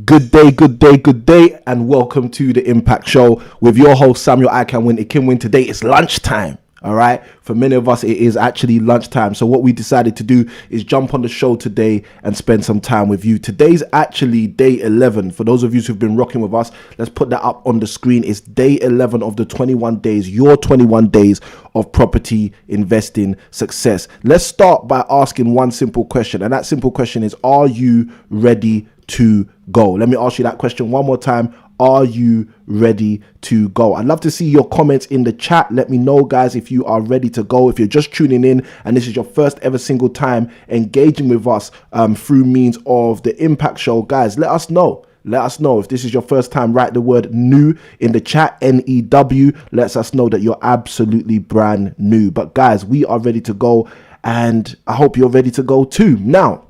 Good day, and welcome to the Impact Show with your host Samuel. I Can Win. It can win. Today it's lunchtime. All right. For many of us, it is actually lunchtime. So what we decided to do is jump on the show today and spend some time with you. Today's actually day 11. For those of you who've been rocking with us, let's put that up on the screen. It's day 11 of the 21 days, your 21 days of property investing success. Let's start by asking one simple question. And that simple question is, are you ready to go? Let me ask you that question one more time. Are you ready to go? I'd love to see your comments in the chat. Let me know, guys, if you are ready to go. If you're just tuning in and this is your first ever single time engaging with us through means of the Impact Show, guys, let us know. Let us know. If this is your first time, write the word new in the chat, NEW. Lets us know that you're absolutely brand new. But guys, we are ready to go, and I hope you're ready to go too. Now,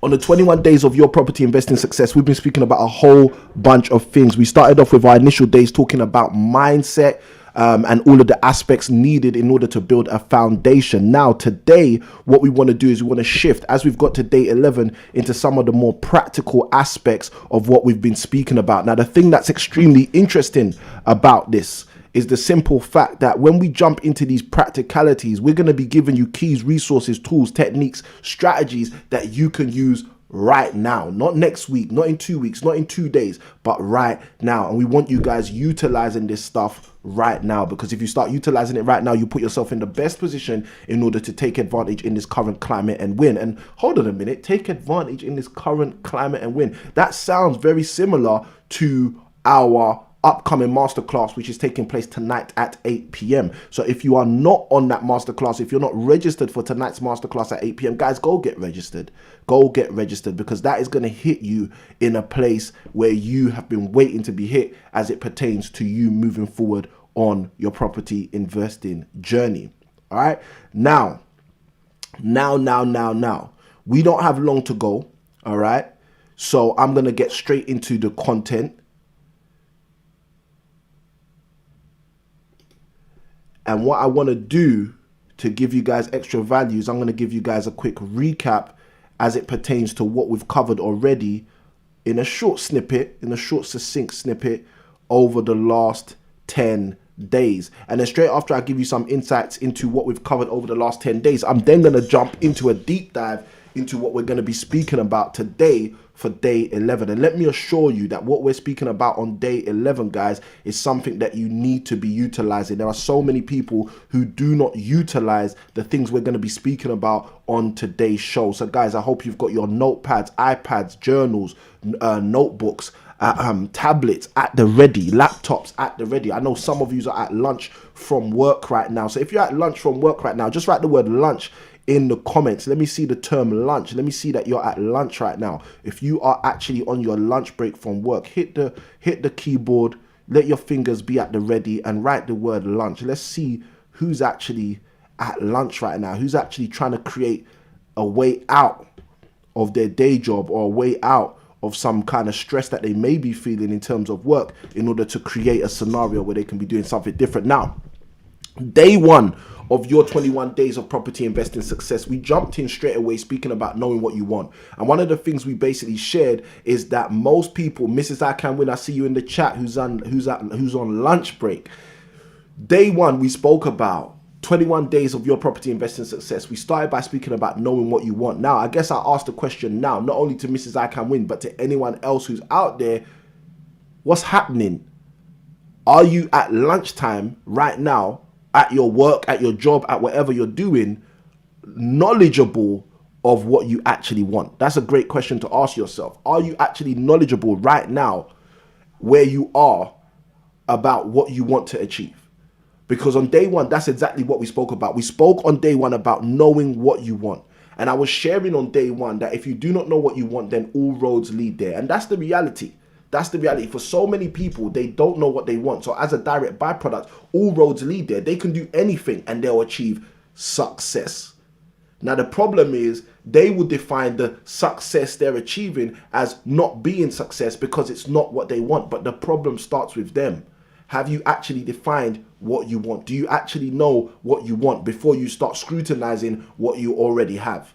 on the 21 days of your property investing success, we've been speaking about a whole bunch of things. We started off with our initial days talking about mindset and all of the aspects needed in order to build a foundation. Now, today, what we want to do is we want to shift, as we've got to day 11, into some of the more practical aspects of what we've been speaking about. Now, the thing that's extremely interesting about this is the simple fact that when we jump into these practicalities, we're going to be giving you keys, resources, tools, techniques, strategies that you can use right now, not next week, not in 2 weeks, not in 2 days, but right now. And we want you guys utilizing this stuff right now, because if you start utilizing it right now, you put yourself in the best position in order to take advantage in this current climate and win. And hold on a minute, take advantage in this current climate and win. That sounds very similar to our upcoming masterclass, which is taking place tonight at 8 p.m. So if you are not on that masterclass, if you're not registered for tonight's masterclass at 8 p.m, guys, go get registered. Go get registered, because that is going to hit you in a place where you have been waiting to be hit as it pertains to you moving forward on your property investing journey. All right. Now, we don't have long to go. All right. So I'm going to get straight into the content. And what I want to do to give you guys extra values, I'm going to give you guys a quick recap as it pertains to what we've covered already in a short snippet, in a short succinct snippet over the last 10 days. And then straight after I give you some insights into what we've covered over the last 10 days, I'm then going to jump into a deep dive into what we're going to be speaking about today for day 11. And let me assure you that what we're speaking about on day 11, guys, is something that you need to be utilizing. There are so many people who do not utilize the things we're going to be speaking about on today's show. So guys, I hope you've got your notepads, iPads, journals, notebooks, tablets at the ready, laptops at the ready. I know some of you are at lunch from work right now. So if you're at lunch from work right now, just write the word lunch in the comments. Let me see the term lunch. Let me see that you're at lunch right now. If you are actually on your lunch break from work, hit the keyboard, let your fingers be at the ready and write the word lunch. Let's see who's actually at lunch right now, who's actually trying to create a way out of their day job or a way out of some kind of stress that they may be feeling in terms of work in order to create a scenario where they can be doing something different. Now, day one of your 21 days of property investing success, we jumped in straight away speaking about knowing what you want. And one of the things we basically shared is that most people, Mrs. I Can Win, I see you in the chat, who's on lunch break. Day one, we spoke about 21 days of your property investing success. We started by speaking about knowing what you want. Now, I guess I'll ask the question now, not only to Mrs. I Can Win, but to anyone else who's out there, what's happening? Are you at lunchtime right now, at your work, at your job, at whatever you're doing, knowledgeable of what you actually want? That's a great question to ask yourself. Are you actually knowledgeable right now where you are about what you want to achieve? Because on day one, that's exactly what we spoke about. We spoke on day one about knowing what you want. And I was sharing on day one that if you do not know what you want, then all roads lead there. And that's the reality. That's the reality. For so many people, they don't know what they want. So as a direct byproduct, all roads lead there. They can do anything and they'll achieve success. Now, the problem is they will define the success they're achieving as not being success because it's not what they want. But the problem starts with them. Have you actually defined what you want? Do you actually know what you want before you start scrutinizing what you already have?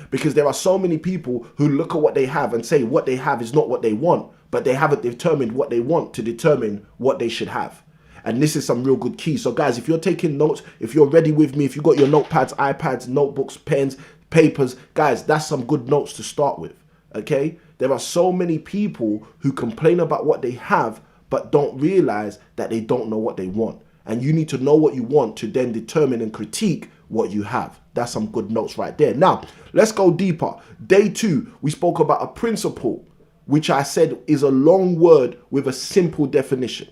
Because there are so many people who look at what they have and say what they have is not what they want, but they haven't determined what they want to determine what they should have. And this is some real good key. So guys, if you're taking notes, if you're ready with me, if you've got your notepads, iPads, notebooks, pens, papers, guys, that's some good notes to start with, okay? There are so many people who complain about what they have, but don't realize that they don't know what they want. And you need to know what you want to then determine and critique what you have. That's some good notes right there. Now, let's go deeper. Day 2, we spoke about a principle, which I said is a long word with a simple definition.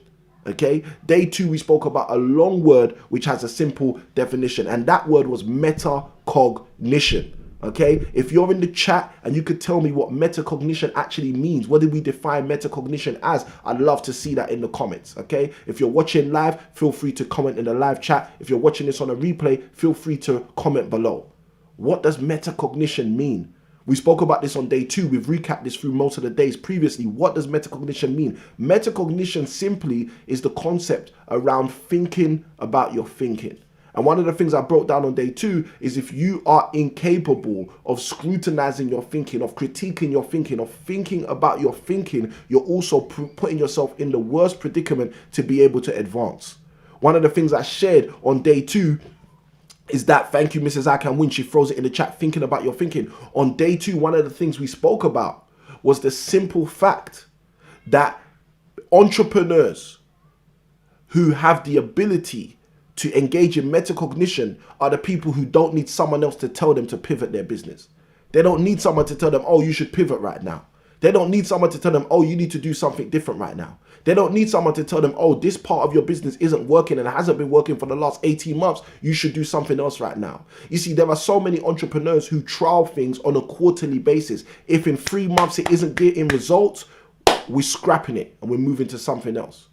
Okay, day 2, we spoke about a long word which has a simple definition, and that word was metacognition. Okay, if you're in the chat and you could tell me what metacognition actually means, what did we define metacognition as? I'd love to see that in the comments. Okay, if you're watching live, feel free to comment in the live chat. If you're watching this on a replay, feel free to comment below. What does metacognition mean? We spoke about this on day 2. We've recapped this through most of the days previously. What does metacognition mean? Metacognition simply is the concept around thinking about your thinking. And one of the things I broke down on day 2 is if you are incapable of scrutinizing your thinking, of critiquing your thinking, of thinking about your thinking, you're also putting yourself in the worst predicament to be able to advance. One of the things I shared on day 2 is that, thank you, Mrs. I Can Win. She throws it in the chat, thinking about your thinking. On day 2, one of the things we spoke about was the simple fact that entrepreneurs who have the ability to engage in metacognition are the people who don't need someone else to tell them to pivot their business. They don't need someone to tell them, oh, you should pivot right now. They don't need someone to tell them, oh, you need to do something different right now. They don't need someone to tell them, oh, this part of your business isn't working and it hasn't been working for the last 18 months. You should do something else right now. You see, there are so many entrepreneurs who trial things on a quarterly basis. If in 3 months it isn't getting results, we're scrapping it and we're moving to something else.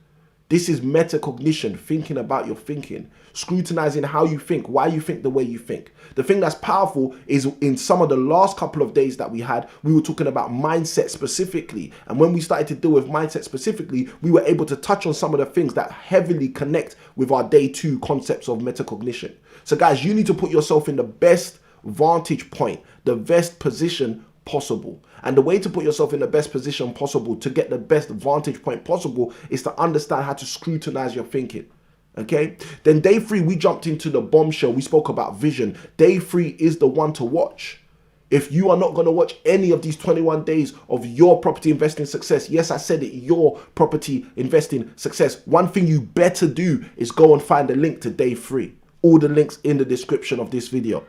This is metacognition, thinking about your thinking, scrutinizing how you think, why you think the way you think. The thing that's powerful is in some of the last couple of days that we had, we were talking about mindset specifically. And when we started to deal with mindset specifically, we were able to touch on some of the things that heavily connect with our day 2 concepts of metacognition. So guys, you need to put yourself in the best vantage point, the best position possible. And the way to put yourself in the best position possible to get the best vantage point possible is to understand how to scrutinize your thinking. Okay, then day 3, we jumped into the bombshell. We spoke about vision. Day 3 is the one to watch. If you are not going to watch any of these 21 days of your property investing success, yes, I said it, your property investing success, one thing you better do is go and find a link to day 3. All the links in the description of this video.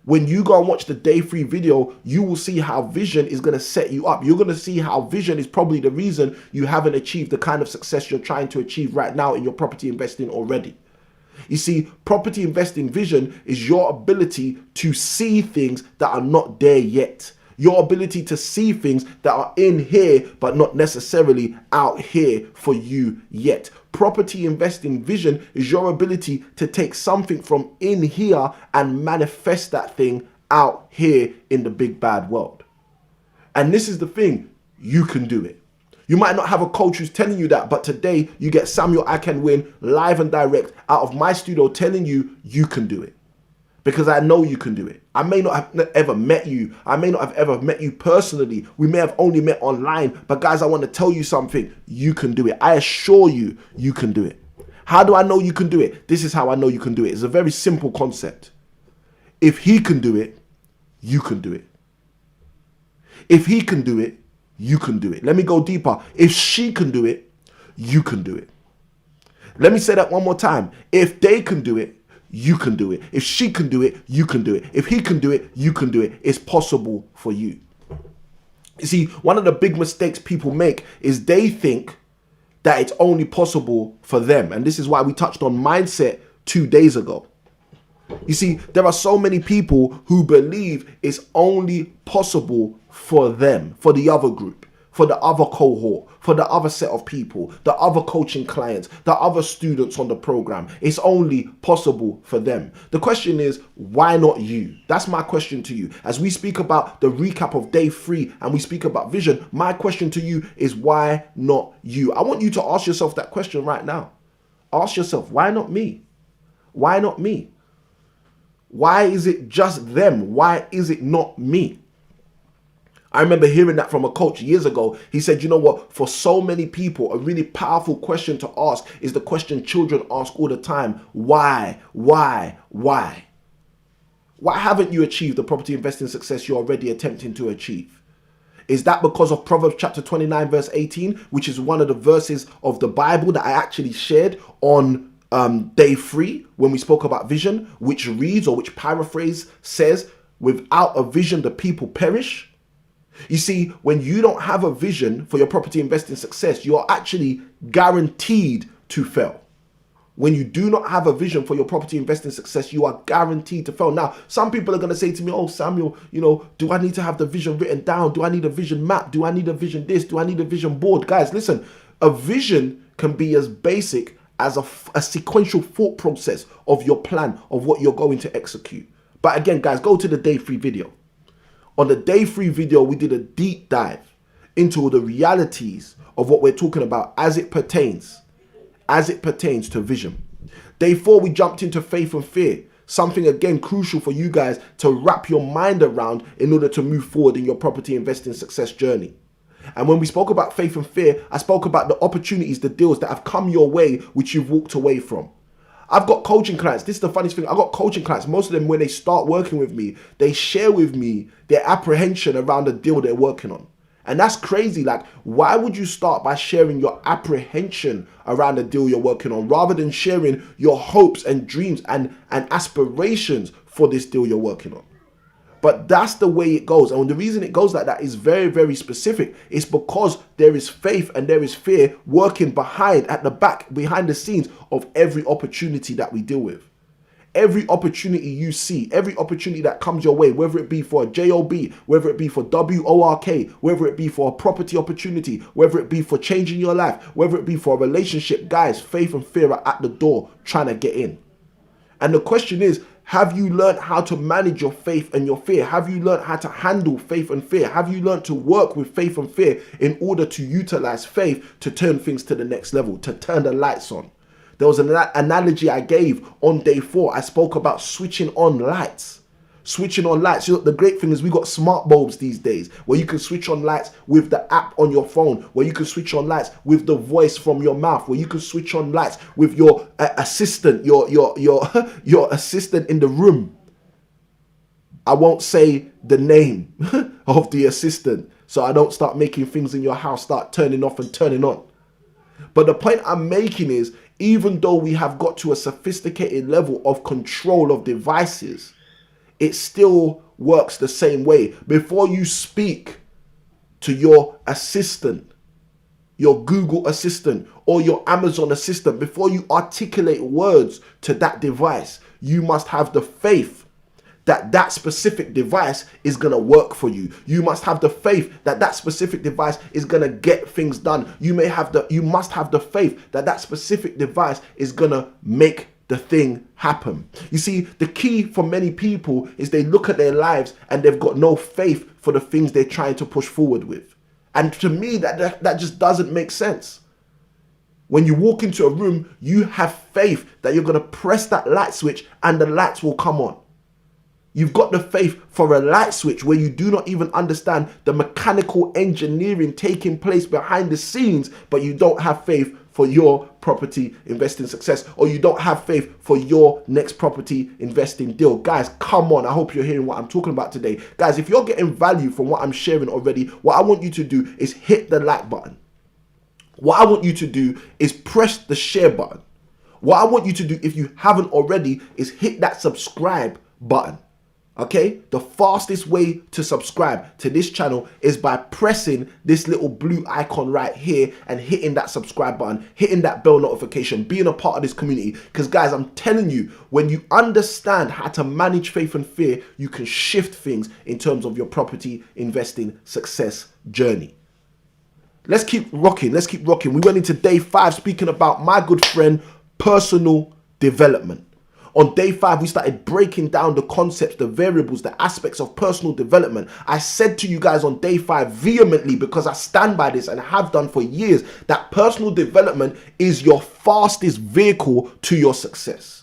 When you go and watch the day 3 video, you will see how vision is going to set you up. You're going to see how vision is probably the reason you haven't achieved the kind of success you're trying to achieve right now in your property investing already. You see, property investing vision is your ability to see things that are not there yet. Your ability to see things that are in here, but not necessarily out here for you yet. Property investing vision is your ability to take something from in here and manifest that thing out here in the big bad world. And this is the thing, you can do it. You might not have a coach who's telling you that, but today you get Samuel I Can Win live and direct out of my studio telling you you can do it. Because I know you can do it. I may not have ever met you. I may not have ever met you personally. We may have only met online. But guys, I want to tell you something. You can do it. I assure you, you can do it. How do I know you can do it? This is how I know you can do it. It's a very simple concept. If he can do it, you can do it. If he can do it, you can do it. Let me go deeper. If she can do it, you can do it. Let me say that one more time. If they can do it, you can do it. If she can do it, you can do it. If he can do it, you can do it. It's possible for you. You see, one of the big mistakes people make is they think that it's only possible for them. And this is why we touched on mindset 2 days ago. You see, there are so many people who believe it's only possible for them, for the other group, for the other cohort, for the other set of people, the other coaching clients, the other students on the program. It's only possible for them. The question is, why not you? That's my question to you. As we speak about the recap of day 3 and we speak about vision, my question to you is, why not you? I want you to ask yourself that question right now. Ask yourself, why not me? Why not me? Why is it just them? Why is it not me? I remember hearing that from a coach years ago. He said, you know what, for so many people, a really powerful question to ask is the question children ask all the time. Why? Why? Why? Why haven't you achieved the property investing success you're already attempting to achieve? Is that because of Proverbs chapter 29 verse 18, which is one of the verses of the Bible that I actually shared on day 3 when we spoke about vision, which reads, or which paraphrase says, without a vision the people perish? You see, when you don't have a vision for your property investing success, you are actually guaranteed to fail. When you do not have a vision for your property investing success, you are guaranteed to fail. Now, some people are going to say to me, oh, Samuel, do I need to have the vision written down? Do I need a vision map? Do I need a vision this? Do I need a vision board? Guys, listen, a vision can be as basic as a sequential thought process of your plan of what you're going to execute. But again, guys, go to the day 3 video. On the day 3 video, we did a deep dive into the realities of what we're talking about as it pertains to vision. Day 4, we jumped into faith and fear, something again crucial for you guys to wrap your mind around in order to move forward in your property investing success journey. And when we spoke about faith and fear, I spoke about the opportunities, the deals that have come your way, which you've walked away from. I've got coaching clients. This is the funniest thing. I've got coaching clients. Most of them, when they start working with me, they share with me their apprehension around the deal they're working on. And that's crazy. Like, why would you start by sharing your apprehension around the deal you're working on rather than sharing your hopes and dreams and aspirations for this deal you're working on? But that's the way it goes. And the reason it goes like that is very, very specific. It's because there is faith and there is fear working behind the scenes of every opportunity that we deal with. Every opportunity you see, every opportunity that comes your way, whether it be for a job, whether it be for work, whether it be for a property opportunity, whether it be for changing your life, whether it be for a relationship, guys, faith and fear are at the door trying to get in. And the question is, have you learned how to manage your faith and your fear? Have you learned how to handle faith and fear? Have you learned to work with faith and fear in order to utilize faith to turn things to the next level, to turn the lights on? There was an analogy I gave on day 4. I spoke about switching on lights. Switching on lights. You know, the great thing is we got smart bulbs these days where you can switch on lights with the app on your phone, where you can switch on lights with the voice from your mouth, where you can switch on lights with your assistant, your assistant in the room. I won't say the name of the assistant so I don't start making things in your house start turning off and turning on. But the point I'm making is, even though we have got to a sophisticated level of control of devices, it still works the same way. Before you speak to your assistant, your Google assistant or your Amazon assistant, before you articulate words to that device, you must have the faith that that specific device is going to work for you. You must have the faith that that specific device is going to get things done. You must have the faith that that specific device is going to make the thing happen. You see, the key for many people is they look at their lives and they've got no faith for the things they're trying to push forward with. And to me, that just doesn't make sense. When you walk into a room, you have faith that you're going to press that light switch and the lights will come on. You've got the faith for a light switch where you do not even understand the mechanical engineering taking place behind the scenes, but you don't have faith for your property investing success, or you don't have faith for your next property investing deal. Guys, come on. I hope you're hearing what I'm talking about today. Guys, if you're getting value from what I'm sharing already, what I want you to do is hit the like button. What I want you to do is press the share button. What I want you to do, if you haven't already, is hit that subscribe button. Okay, the fastest way to subscribe to this channel is by pressing this little blue icon right here and hitting that subscribe button, hitting that bell notification, being a part of this community. Because guys, I'm telling you, when you understand how to manage faith and fear, you can shift things in terms of your property investing success journey. Let's keep rocking. Let's keep rocking. We went into day 5 speaking about my good friend, personal development. On day 5, we started breaking down the concepts, the variables, the aspects of personal development. I said to you guys on day 5 vehemently, because I stand by this and have done for years, that personal development is your fastest vehicle to your success.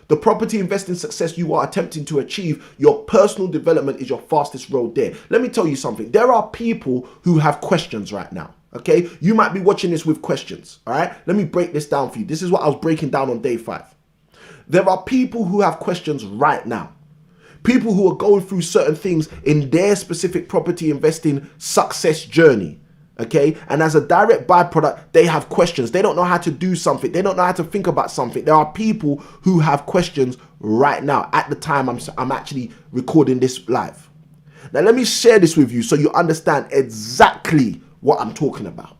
the property investing success you are attempting to achieve, your personal development is your fastest road there. Let me tell you something. There are people who have questions right now. Okay, you might be watching this with questions. All right, let me break this down for you. This is what I was breaking down on day 5. There are people who have questions right now. People who are going through certain things in their specific property investing success journey. Okay, and as a direct byproduct, they have questions. They don't know how to do something. They don't know how to think about something. There are people who have questions right now at the time I'm actually recording this live. Now, let me share this with you so you understand exactly what I'm talking about.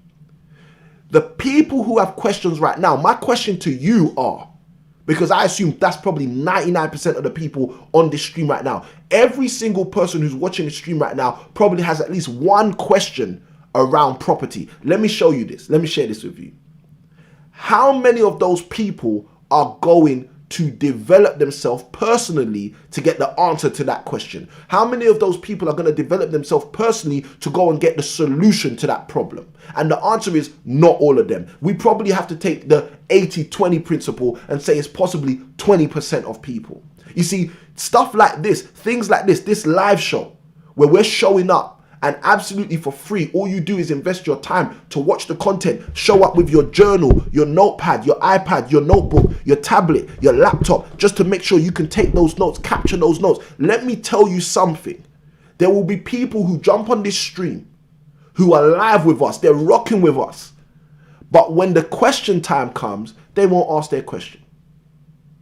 The people who have questions right now, my question to you are, because I assume that's probably 99% of the people on this stream right now. Every single person who's watching the stream right now probably has at least one question around property. Let me show you this. Let me share this with you. How many of those people are going to develop themselves personally to get the answer to that question? How many of those people are going to develop themselves personally to go and get the solution to that problem? And the answer is not all of them. We probably have to take the 80-20 principle and say it's possibly 20% of people. You see, stuff like this, things like this live show where we're showing up and absolutely for free, all you do is invest your time to watch the content, show up with your journal, your notepad, your iPad, your notebook, your tablet, your laptop, just to make sure you can take those notes, capture those notes. Let me tell you something. There will be people who jump on this stream, who are live with us, they're rocking with us. But when the question time comes, they won't ask their question.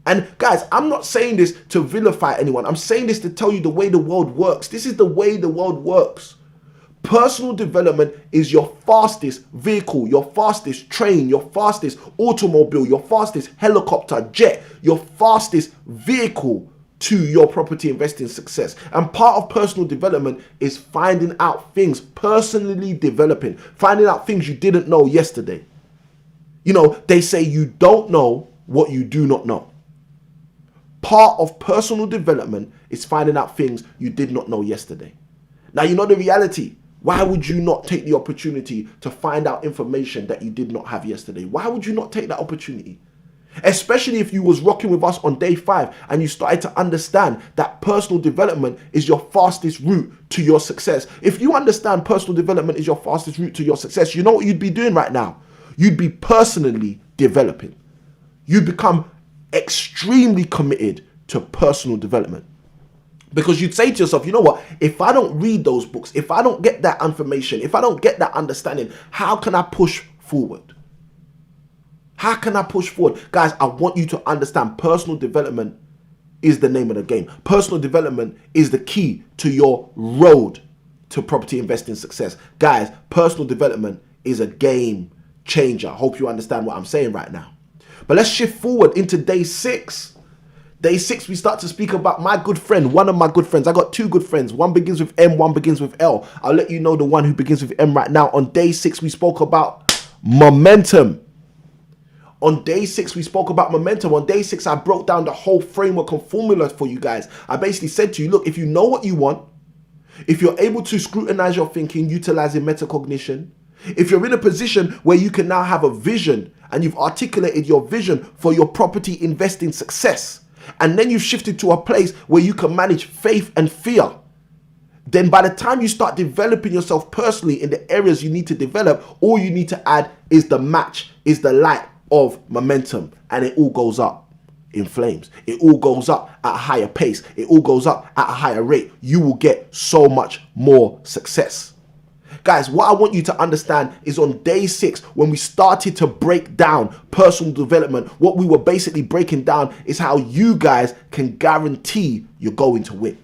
And guys, I'm not saying this to vilify anyone. I'm saying this to tell you the way the world works. This is the way the world works. Personal development is your fastest vehicle, your fastest train, your fastest automobile, your fastest helicopter, jet, your fastest vehicle to your property investing success. And part of personal development is finding out things, personally developing, finding out things you didn't know yesterday. You know, they say you don't know what you do not know. Part of personal development is finding out things you did not know yesterday. Now, you know the reality. Why would you not take the opportunity to find out information that you did not have yesterday? Why would you not take that opportunity? Especially if you was rocking with us on day 5 and you started to understand that personal development is your fastest route to your success. If you understand personal development is your fastest route to your success, you know what you'd be doing right now? You'd be personally developing. You'd become extremely committed to personal development. Because you'd say to yourself, you know what, if I don't read those books, if I don't get that information, if I don't get that understanding, how can I push forward? How can I push forward? Guys, I want you to understand personal development is the name of the game. Personal development is the key to your road to property investing success. Guys, personal development is a game changer. I hope you understand what I'm saying right now. But let's shift forward into day 6. Day 6, we start to speak about my good friend, one of my good friends. I got 2 good friends. One begins with M, one begins with L. I'll let you know the one who begins with M right now. On day 6, we spoke about momentum. On day 6, we spoke about momentum. On day 6, I broke down the whole framework and formula for you guys. I basically said to you, look, if you know what you want, if you're able to scrutinize your thinking, utilizing metacognition, if you're in a position where you can now have a vision and you've articulated your vision for your property investing success, and then you've shifted to a place where you can manage faith and fear, then by the time you start developing yourself personally in the areas you need to develop, all you need to add is the match, is the light of momentum, and it all goes up in flames. It all goes up at a higher pace. It all goes up at a higher rate. You will get so much more success. Guys, what I want you to understand is on day 6, when we started to break down personal development, what we were basically breaking down is how you guys can guarantee you're going to win.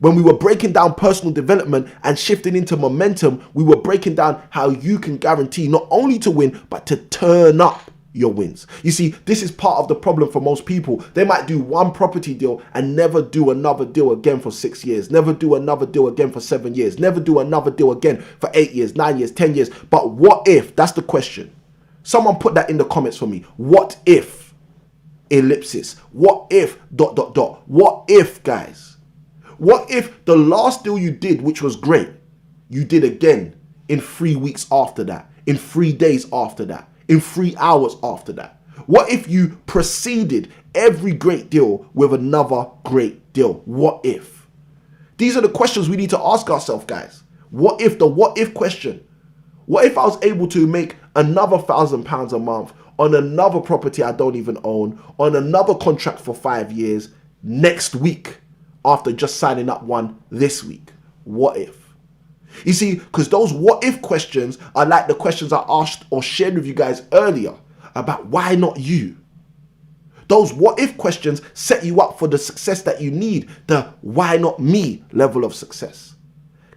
When we were breaking down personal development and shifting into momentum, we were breaking down how you can guarantee not only to win, but to turn up your wins. You see, this is part of the problem for most people. They might do one property deal and never do another deal again for 6 years, never do another deal again for 7 years, never do another deal again for 8 years, 9 years, 10 years. But what if? That's the question. Someone put that in the comments for me. What if? Ellipsis. What if? ... What if, guys? What if the last deal you did, which was great, you did again in 3 weeks after that, in 3 days after that, in 3 hours after that? What if you proceeded every great deal with another great deal? What if? These are the questions we need to ask ourselves, guys. What if, the what if question? What if I was able to make another £1,000 a month on another property I don't even own, on another contract for 5 years next week after just signing up one this week? What if? You see, because those what if questions are like the questions I asked or shared with you guys earlier about why not you? Those what if questions set you up for the success that you need, the why not me level of success.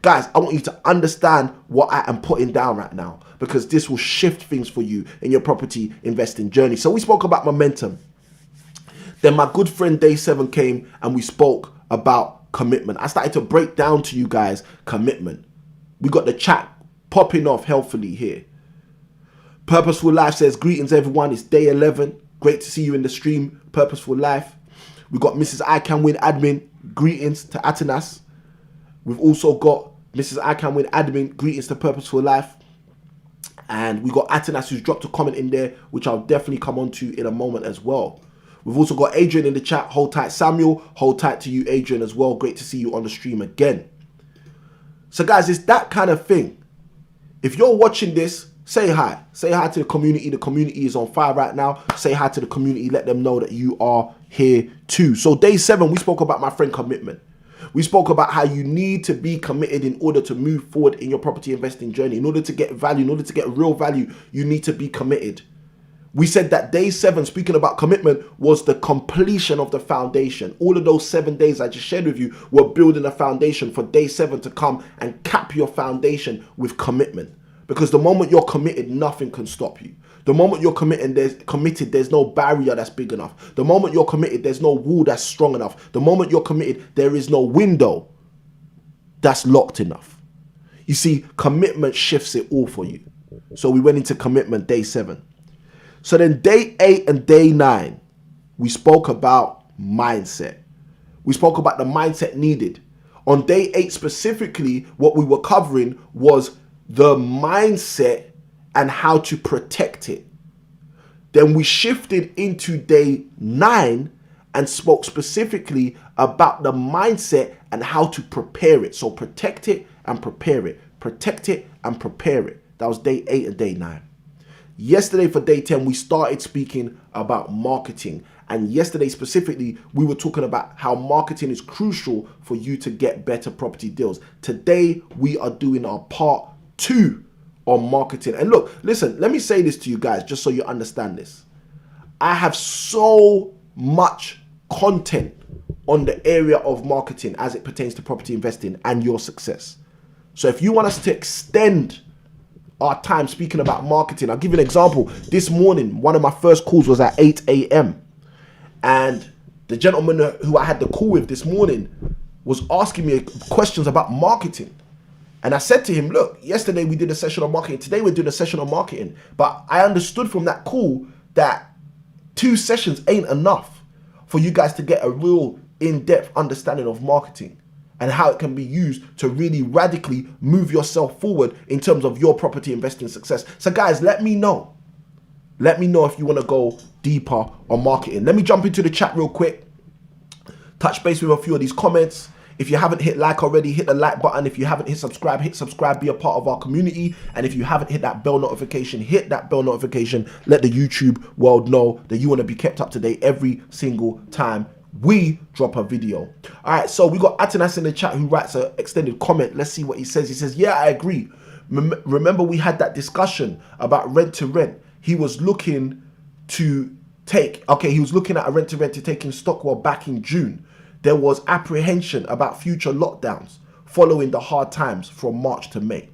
Guys, I want you to understand what I am putting down right now, because this will shift things for you in your property investing journey. So we spoke about momentum. Then my good friend Day 7 came and we spoke about commitment. I started to break down to you guys commitment. We got the chat popping off healthily here. Purposeful Life says, greetings everyone, it's day 11. Great to see you in the stream, Purposeful Life. We got Mrs. I Can Win Admin, greetings to Atanas. We've also got Mrs. I Can Win Admin, greetings to Purposeful Life. And we got Atanas who's dropped a comment in there, which I'll definitely come on to in a moment as well. We've also got Adrian in the chat, hold tight Samuel, hold tight to you Adrian as well. Great to see you on the stream again. So guys, it's that kind of thing. If you're watching this, say hi. Say hi to the community. The community is on fire right now. Say hi to the community. Let them know that you are here too. So day 7, we spoke about, my friend, commitment. We spoke about how you need to be committed in order to move forward in your property investing journey. In order to get value, in order to get real value, you need to be committed. We said that day 7, speaking about commitment, was the completion of the foundation. All of those 7 days I just shared with you were building a foundation for day 7 to come and cap your foundation with commitment. Because the moment you're committed, nothing can stop you. The moment you're committed, there's no barrier that's big enough. The moment you're committed, there's no wall that's strong enough. The moment you're committed, there is no window that's locked enough. You see, commitment shifts it all for you. So we went into commitment day 7. So then day 8 and day 9, we spoke about mindset. We spoke about the mindset needed. On day 8 specifically, what we were covering was the mindset and how to protect it. Then we shifted into day 9 and spoke specifically about the mindset and how to prepare it. So protect it and prepare it. Protect it and prepare it. That was day 8 and day 9. Yesterday for day 10, we started speaking about marketing. And yesterday specifically, we were talking about how marketing is crucial for you to get better property deals. Today, we are doing our part 2 on marketing. And look, listen, let me say this to you guys, just so you understand this. I have so much content on the area of marketing as it pertains to property investing and your success. So if you want us to extend our time speaking about marketing, I'll give you an example. This morning, one of my first calls was at 8 a.m. And the gentleman who I had the call with this morning was asking me questions about marketing. And I said to him, look, yesterday we did a session on marketing. Today we're doing a session on marketing. But I understood from that call that 2 sessions ain't enough for you guys to get a real in-depth understanding of marketing and how it can be used to really radically move yourself forward in terms of your property investing success. So guys, let me know. Let me know if you want to go deeper on marketing. Let me jump into the chat real quick. Touch base with a few of these comments. If you haven't hit like already, hit the like button. If you haven't hit subscribe, be a part of our community. And if you haven't hit that bell notification, hit that bell notification. Let the YouTube world know that you want to be kept up to date every single time we drop a video. All right, so we got Atanas in the chat who writes an extended comment. Let's see what he says. He says, yeah, I agree. Remember we had that discussion about rent to rent. He was looking to take, he was looking at a rent to rent to take in Stockwell back in June. There was apprehension about future lockdowns following the hard times from March to May.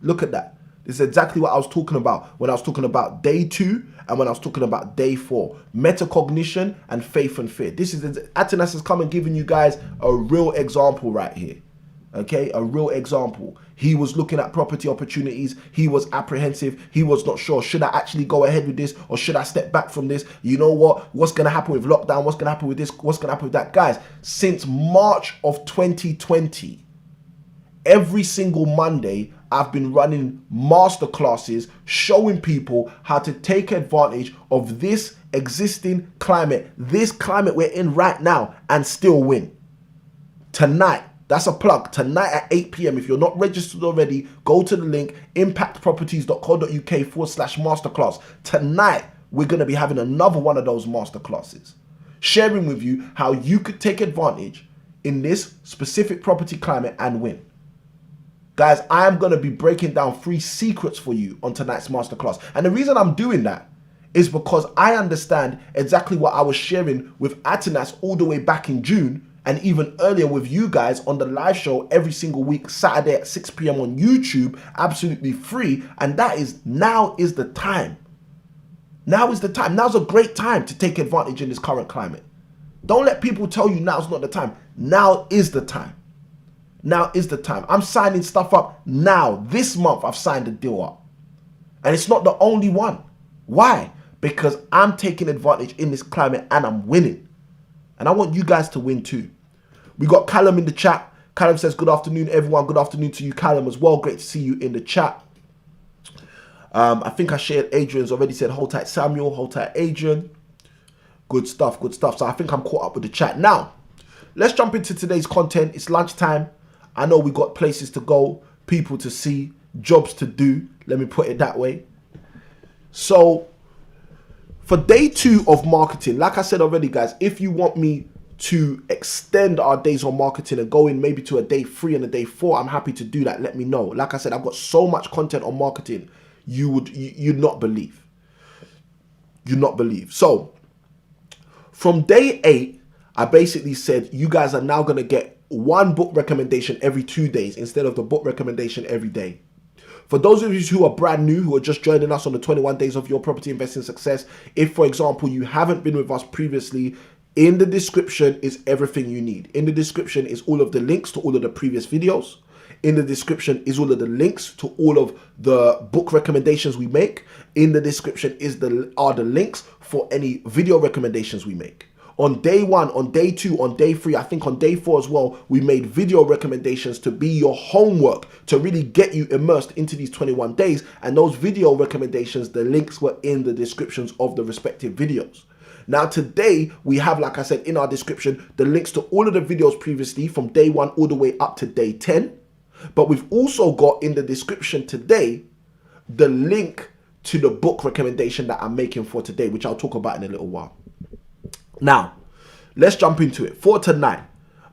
Look at that. This is exactly what I was talking about when I was talking about day 2 and when I was talking about day 4. Metacognition and faith and fear. This is, Atanas has come and given you guys a real example right here. Okay, a real example. He was looking at property opportunities. He was apprehensive. He was not sure. Should I actually go ahead with this or should I step back from this? You know what? What's going to happen with lockdown? What's going to happen with this? What's going to happen with that? Guys, since March of 2020, every single Monday, I've been running masterclasses showing people how to take advantage of this existing climate, this climate we're in right now, and still win. Tonight, that's a plug. Tonight at 8 p.m. If you're not registered already, go to the link impactproperties.co.uk/masterclass. Tonight, we're going to be having another one of those masterclasses, sharing with you how you could take advantage in this specific property climate and win. Guys, I am going to be breaking down 3 secrets for you on tonight's masterclass. And the reason I'm doing that is because I understand exactly what I was sharing with Atanas all the way back in June, and even earlier with you guys on the live show every single week, Saturday at 6 p.m. on YouTube, absolutely free. And that is, now is the time. Now is the time. Now's a great time to take advantage in this current climate. Don't let people tell you now's not the time. Now is the time. Now is the time. I'm signing stuff up now. This month, I've signed a deal up. And it's not the only one. Why? Because I'm taking advantage in this climate and I'm winning. And I want you guys to win too. We got Callum in the chat. Callum says, good afternoon, everyone. Good afternoon to you, Callum, as well. Great to see you in the chat. I think I shared Adrian's already said, hold tight, Samuel. Hold tight, Adrian. Good stuff, good stuff. So I think I'm caught up with the chat. Now, let's jump into today's content. It's lunchtime. I know we got places to go, people to see, jobs to do. Let me put it that way. So for day 2 of marketing, like I said already, guys, if you want me to extend our days on marketing and go in maybe to a day 3 and a day 4, I'm happy to do that. Let me know. Like I said, I've got so much content on marketing, you'd not believe. You'd not believe. So from day 8, I basically said you guys are now going to get 1 book recommendation every 2 days instead of the book recommendation every day. For those of you who are brand new, who are just joining us on the 21 days of your property investing success, if, for example, you haven't been with us previously, in the description is everything you need. In the description is all of the links to all of the previous videos. In the description is all of the links to all of the book recommendations we make. In the description are the links for any video recommendations we make. On day 1, on day 2, on day 3, I think on day 4 as well, we made video recommendations to be your homework, to really get you immersed into these 21 days. And those video recommendations, the links were in the descriptions of the respective videos. Now today, we have, like I said, in our description, the links to all of the videos previously from day 1 all the way up to day 10. But we've also got in the description today, the link to the book recommendation that I'm making for today, which I'll talk about in a little while. Now, let's jump into it. For tonight,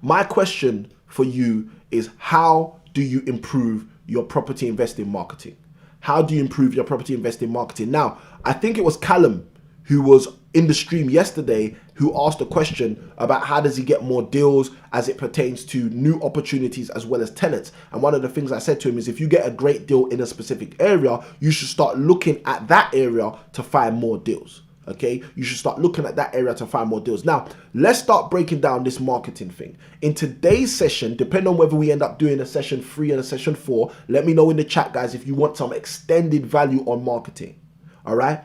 my question for you is, how do you improve your property investing marketing? How do you improve your property investing marketing? Now, I think it was Callum who was in the stream yesterday who asked a question about how does he get more deals as it pertains to new opportunities as well as tenants. And one of the things I said to him is, if you get a great deal in a specific area, you should start looking at that area to find more deals. Okay, you should start looking at that area to find more deals. Now, let's start breaking down this marketing thing. In today's session, depending on whether we end up doing a session 3 and a session 4, let me know in the chat, guys, if you want some extended value on marketing. All right.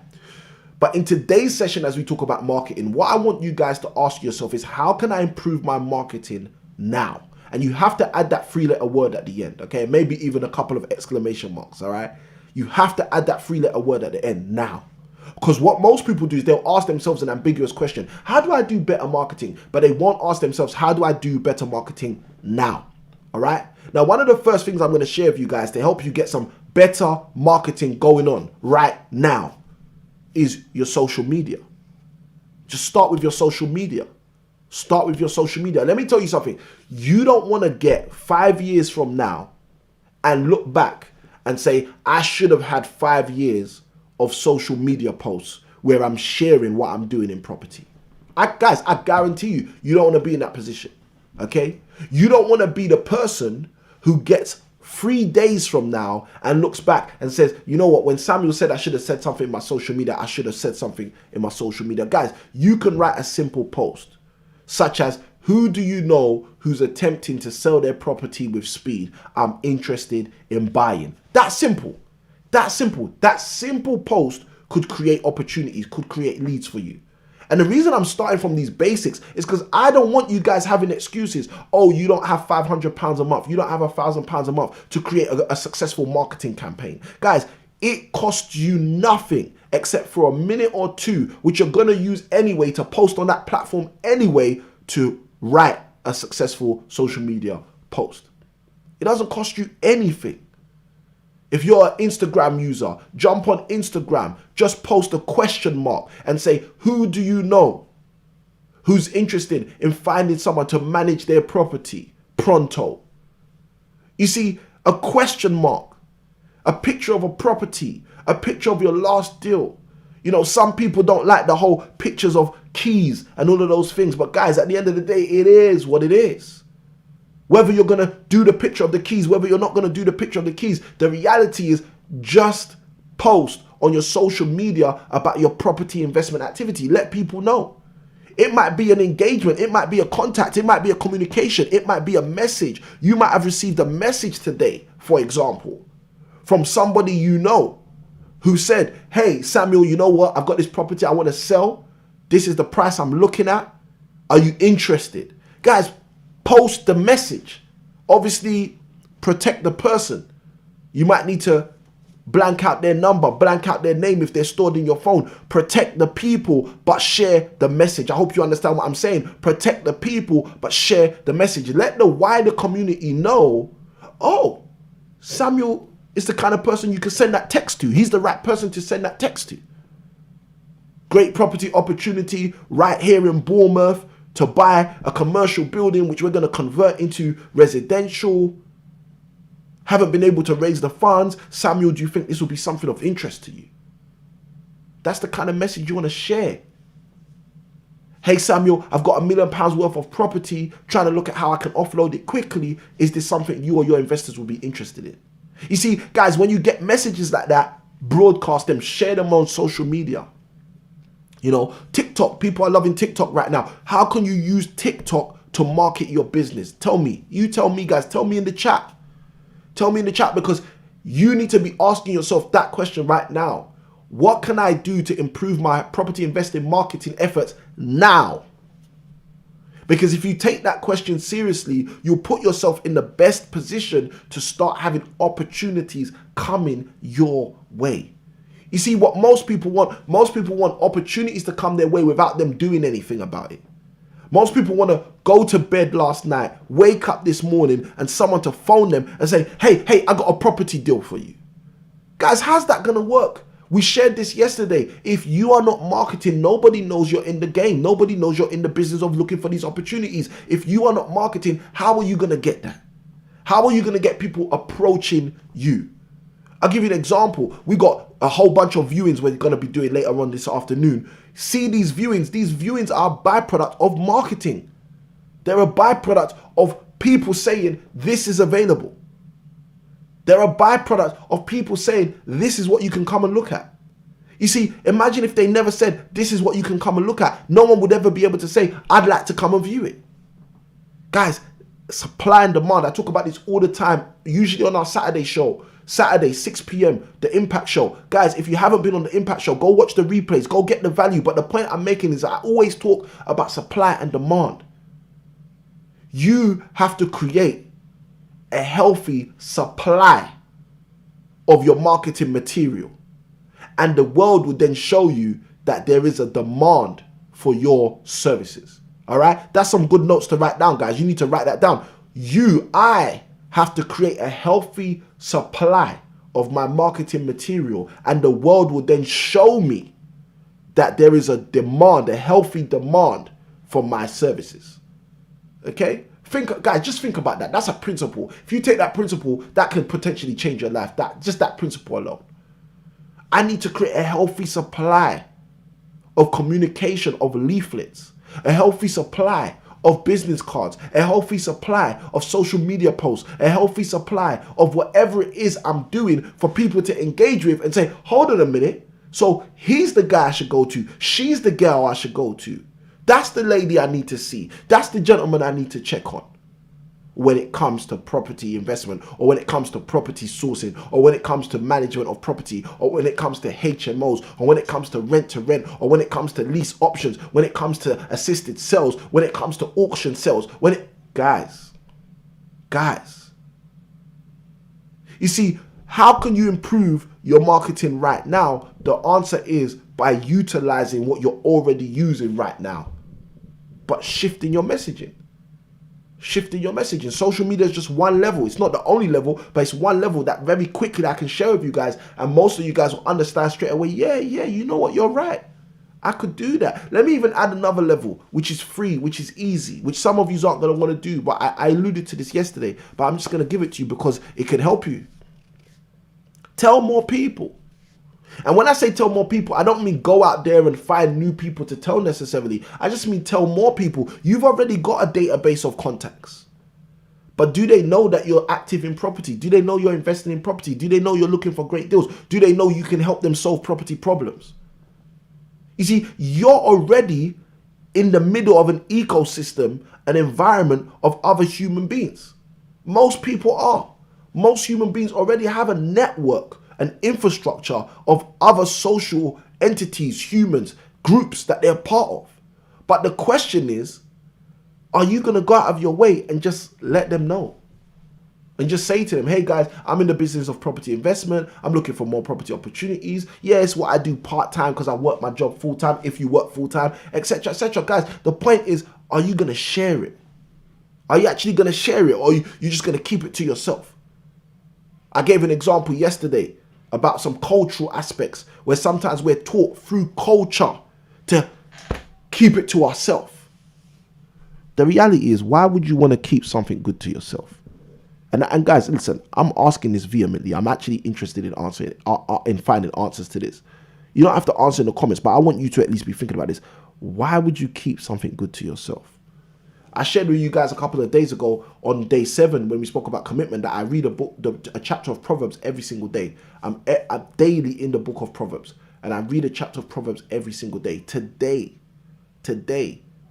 But in today's session, as we talk about marketing, what I want you guys to ask yourself is, how can I improve my marketing now? And you have to add that 3-letter word at the end. Okay, maybe even a couple of exclamation marks. All right. You have to add that 3-letter word at the end now. Because what most people do is they'll ask themselves an ambiguous question. How do I do better marketing? But they won't ask themselves, how do I do better marketing now? All right. Now, one of the first things I'm going to share with you guys to help you get some better marketing going on right now is your social media. Just start with your social media. Start with your social media. Let me tell you something. You don't want to get 5 years from now and look back and say, I should have had 5 years of social media posts where I'm sharing what I'm doing in property. Guys, I guarantee you, you don't want to be in that position. Okay? You don't want to be the person who gets 3 days from now and looks back and says, you know what, when Samuel said I should have said something in my social media, I should have said something in my social media. Guys, you can write a simple post such as, who do you know who's attempting to sell their property with speed? I'm interested in buying. That's simple. That's simple. That simple post could create opportunities, could create leads for you. And the reason I'm starting from these basics is because I don't want you guys having excuses. Oh, you don't have £500 a month. You don't have £1,000 a month to create a successful marketing campaign. Guys, It costs you nothing except for a minute or two, which you're going to use anyway to post on that platform anyway to write a successful social media post. It doesn't cost you anything. If you're an Instagram user, jump on Instagram, just post a question mark and say, who do you know who's interested in finding someone to manage their property pronto? You see, a question mark, a picture of a property, a picture of your last deal. You know, some people don't like the whole pictures of keys and all of those things. But guys, at the end of the day, it is what it is. Whether you're going to do the picture of the keys, whether you're not going to do the picture of the keys, the reality is just post on your social media about your property investment activity. Let people know. It might be an engagement. It might be a contact. It might be a communication. It might be a message. You might have received a message today, for example, from somebody you know who said, hey, Samuel, you know what? I've got this property I want to sell. This is the price I'm looking at. Are you interested? Guys, post the message. Obviously, protect the person. You might need to blank out their number, blank out their name if they're stored in your phone. Protect the people, but share the message. I hope you understand what I'm saying. Protect the people, but share the message. Let the wider community know, oh, Samuel is the kind of person you can send that text to. He's the right person to send that text to. Great property opportunity right here in Bournemouth to buy a commercial building, which we're going to convert into residential. Haven't been able to raise the funds. Samuel, do you think this will be something of interest to you? That's the kind of message you want to share. Hey, Samuel, I've got £1 million worth of property, trying to look at how I can offload it quickly. Is this something you or your investors will be interested in? You see, guys, when you get messages like that, broadcast them, share them on social media. You know, TikTok, people are loving TikTok right now. How can you use TikTok to market your business? Tell me. You tell me, guys. Tell me in the chat. Tell me in the chat, because you need to be asking yourself that question right now. What can I do to improve my property investing marketing efforts now? Because if you take that question seriously, you'll put yourself in the best position to start having opportunities coming your way. You see, what most people want opportunities to come their way without them doing anything about it. Most people want to go to bed last night, wake up this morning, and someone to phone them and say, hey, I got a property deal for you. Guys, how's that going to work? We shared this yesterday. If you are not marketing, nobody knows you're in the game. Nobody knows you're in the business of looking for these opportunities. If you are not marketing, how are you going to get that? How are you going to get people approaching you? I'll give you an example. We got a whole bunch of viewings we're going to be doing later on this afternoon. See these viewings. These viewings are a byproduct of marketing. They're a byproduct of people saying this is available. They're a byproduct of people saying this is what you can come and look at. You see, imagine if they never said this is what you can come and look at. No one would ever be able to say, I'd like to come and view it. Guys, supply and demand. I talk about this all the time, usually on our Saturday show. Saturday, 6 p.m, the Impact Show. Guys, if you haven't been on the Impact Show, go watch the replays, go get the value. But the point I'm making is I always talk about supply and demand. You have to create a healthy supply of your marketing material. And the world will then show you that there is a demand for your services. All right? That's some good notes to write down, guys. You need to write that down. I have to create a healthy supply of my marketing material, and the world will then show me that there is a demand, a healthy demand for my services. Okay? Guys, just think about that. That's a principle. If you take that principle, that could potentially change your life. Just that principle alone. I need to create a healthy supply of communication, of leaflets, a healthy supply of business cards, a healthy supply of social media posts, a healthy supply of whatever it is I'm doing for people to engage with and say, hold on a minute. So he's the guy I should go to. She's the girl I should go to. That's the lady I need to see. That's the gentleman I need to check on when it comes to property investment, or when it comes to property sourcing, or when it comes to management of property, or when it comes to HMOs, or when it comes to rent, or when it comes to lease options, when it comes to assisted sales, when it comes to auction sales, guys, you see, how can you improve your marketing right now? The answer is by utilizing what you're already using right now, but shifting your messaging. Social media is just one level. It's not the only level, but it's one level that very quickly I can share with you guys, and most of you guys will understand straight away. Yeah, you know what, you're right. I could do that. Let me even add another level, which is free, which is easy, which some of you aren't going to want to do, but I alluded to this yesterday, but I'm just going to give it to you because it can help you. Tell more people. And when I say tell more people, I don't mean go out there and find new people to tell necessarily. I just mean tell more people. You've already got a database of contacts. But do they know that you're active in property? Do they know you're investing in property? Do they know you're looking for great deals? Do they know you can help them solve property problems? You see, you're already in the middle of an ecosystem, an environment of other human beings. Most people are. Most human beings already have a network, an infrastructure of other social entities, humans, groups that they're part of. But the question is, are you going to go out of your way and just let them know? And just say to them, hey guys, I'm in the business of property investment. I'm looking for more property opportunities. Yeah, it's what I do part-time because I work my job full-time. If you work full-time, etc., etc. Guys, the point is, are you going to share it? Are you actually going to share it, or are you just going to keep it to yourself? I gave an example yesterday about some cultural aspects where sometimes we're taught through culture to keep it to ourselves. The reality is, why would you want to keep something good to yourself? And guys, listen, I'm asking this vehemently. I'm actually interested in answering, in finding answers to this. You don't have to answer in the comments, but I want you to at least be thinking about this. Why would you keep something good to yourself? I shared with you guys a couple of days ago on day 7 when we spoke about commitment that I read a chapter of Proverbs every single day. I'm daily in the book of Proverbs, and I read a chapter of Proverbs every single day. Today,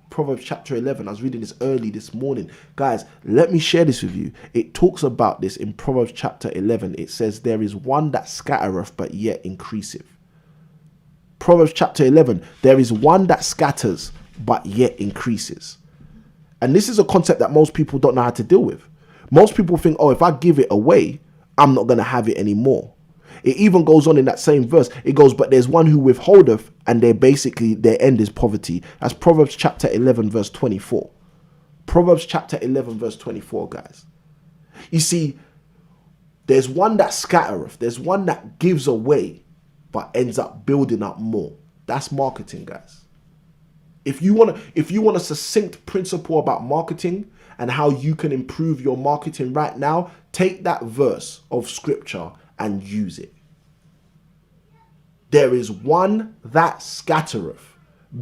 Proverbs chapter 11. I was reading this early this morning. Guys, let me share this with you. It talks about this in Proverbs chapter 11. It says, there is one that scattereth, but yet increaseth. Proverbs chapter 11, there is one that scatters, but yet increases. And this is a concept that most people don't know how to deal with. Most people think, oh, if I give it away, I'm not going to have it anymore. It even goes on in that same verse. It goes, but there's one who withholdeth, and their end is poverty. That's Proverbs chapter 11, verse 24. Proverbs chapter 11, verse 24, guys. You see, there's one that scattereth. There's one that gives away, but ends up building up more. That's marketing, guys. If you want a succinct principle about marketing and how you can improve your marketing right now, take that verse of scripture and use it. There is one that scattereth.